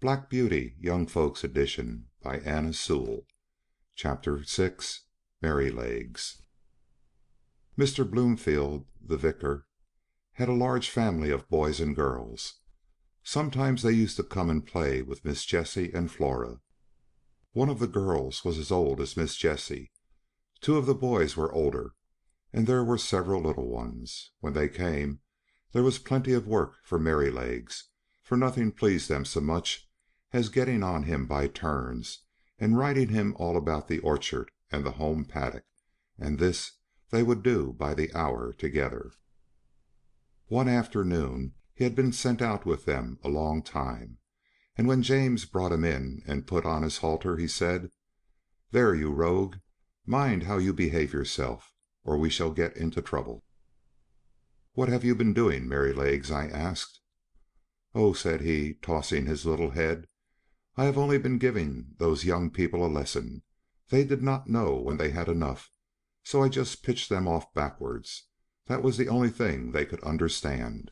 Black Beauty, Young Folks Edition by Anna Sewell. Chapter 6. Merrylegs. Mr. Bloomfield, the vicar, had a large family of boys and girls. Sometimes they used to come and play with Miss Jessie and Flora. One of the girls was as old as Miss Jessie. Two of the boys were older, and there were several little ones. When they came, there was plenty of work for Merrylegs, for nothing pleased them so much as getting on him by turns and riding him all about the orchard and the home paddock, and this they would do by the hour together. One afternoon he had been sent out with them a long time, and when James brought him in and put on his halter, he said, "There, you rogue, mind how you behave yourself, or we shall get into trouble." "What have you been doing, Merrylegs?" I asked. "Oh," said he, tossing his little head, "I have only been giving those young people a lesson. They did not know when they had enough, so I just pitched them off backwards. That was the only thing they could understand."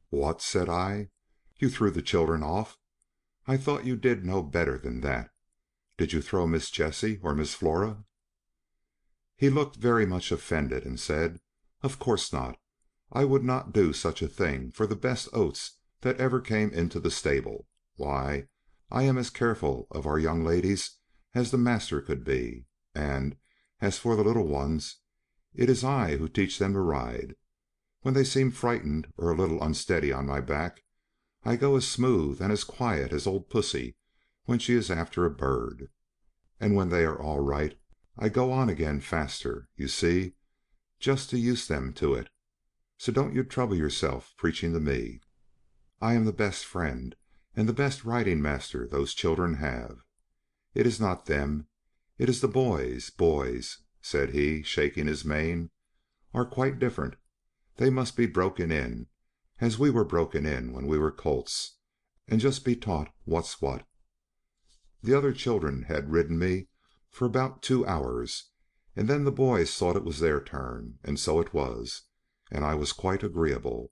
"What?" said I. "You threw the children off? I thought you did no better than that. Did you throw Miss Jessie or Miss Flora?" He looked very much offended, and said, "Of course not. I would not do such a thing for the best oats that ever came into the stable. Why, I am as careful of our young ladies as the master could be, and, as for the little ones, it is I who teach them to ride. When they seem frightened or a little unsteady on my back, I go as smooth and as quiet as old Pussy when she is after a bird. And when they are all right, I go on again faster, you see, just to use them to it. So don't you trouble yourself preaching to me. I am the best friend and the best riding master those children have. It is not them, it is the boys. Boys," said he, shaking his mane, "are quite different. They must be broken in, as we were broken in when we were colts, and just be taught what's what. The other children had ridden me for about 2 hours, and then the boys thought it was their turn, and so it was, and I was quite agreeable.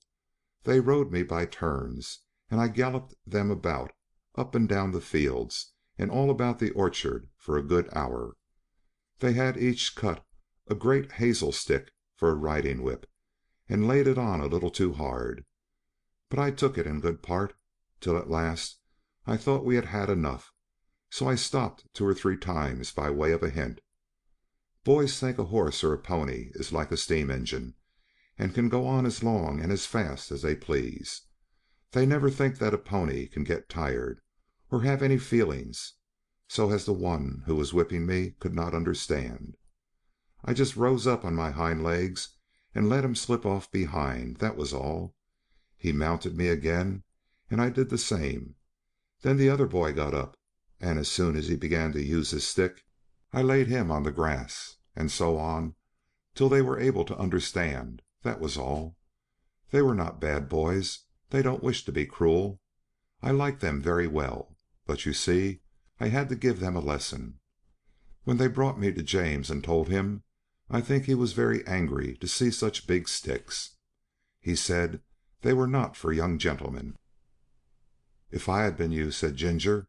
They rode me by turns, and I galloped them about, up and down the fields, and all about the orchard for a good hour. They had each cut a great hazel stick for a riding whip, and laid it on a little too hard. But I took it in good part, till at last I thought we had had enough, so I stopped 2 or 3 times by way of a hint. Boys think a horse or a pony is like a steam engine, and can go on as long and as fast as they please. They never think that a pony can get tired, or have any feelings, so as the one who was whipping me could not understand. I just rose up on my hind legs and let him slip off behind, that was all. He mounted me again, and I did the same. Then the other boy got up, and as soon as he began to use his stick, I laid him on the grass, and so on, till they were able to understand, that was all. They were not bad boys. They don't wish to be cruel. I like them very well, but you see, I had to give them a lesson. When they brought me to James and told him, I think he was very angry to see such big sticks. He said they were not for young gentlemen." "If I had been you," said Ginger,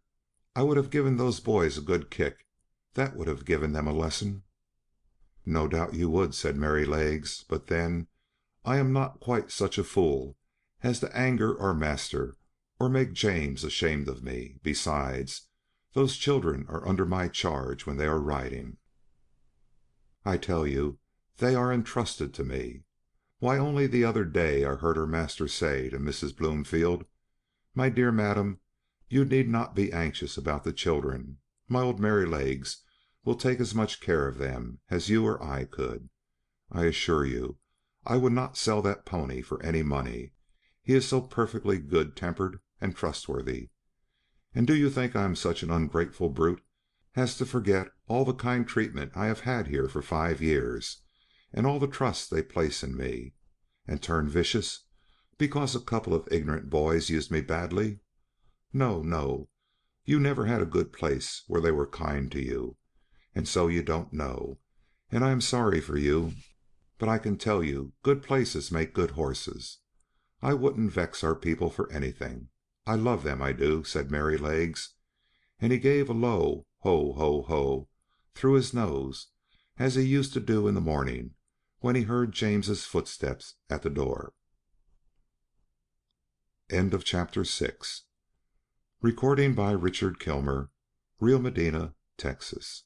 "I would have given those boys a good kick. That would have given them a lesson." "No doubt you would," said Merrylegs, "but then I am not quite such a fool as to anger our master, or make James ashamed of me. Besides, those children are under my charge when they are riding. I tell you, they are entrusted to me. Why, only the other day I heard her master say to Mrs. Bloomfield, 'My dear madam, you need not be anxious about the children. My old Merrylegs will take as much care of them as you or I could. I assure you, I would not sell that pony for any money. He is so perfectly good-tempered and trustworthy. And do you think I am such an ungrateful brute as to forget all the kind treatment I have had here for 5 years, and all the trust they place in me, and turn vicious because a couple of ignorant boys used me badly? No, no, you never had a good place where they were kind to you, and so you don't know, and I am sorry for you, but I can tell you good places make good horses. I wouldn't vex our people for anything. I love them, I do," said Merrylegs, and he gave a low ho ho ho through his nose, as he used to do in the morning when he heard James's footsteps at the door. CHAPTER 7. Recording by Richard Kilmer, Rio Medina, Texas.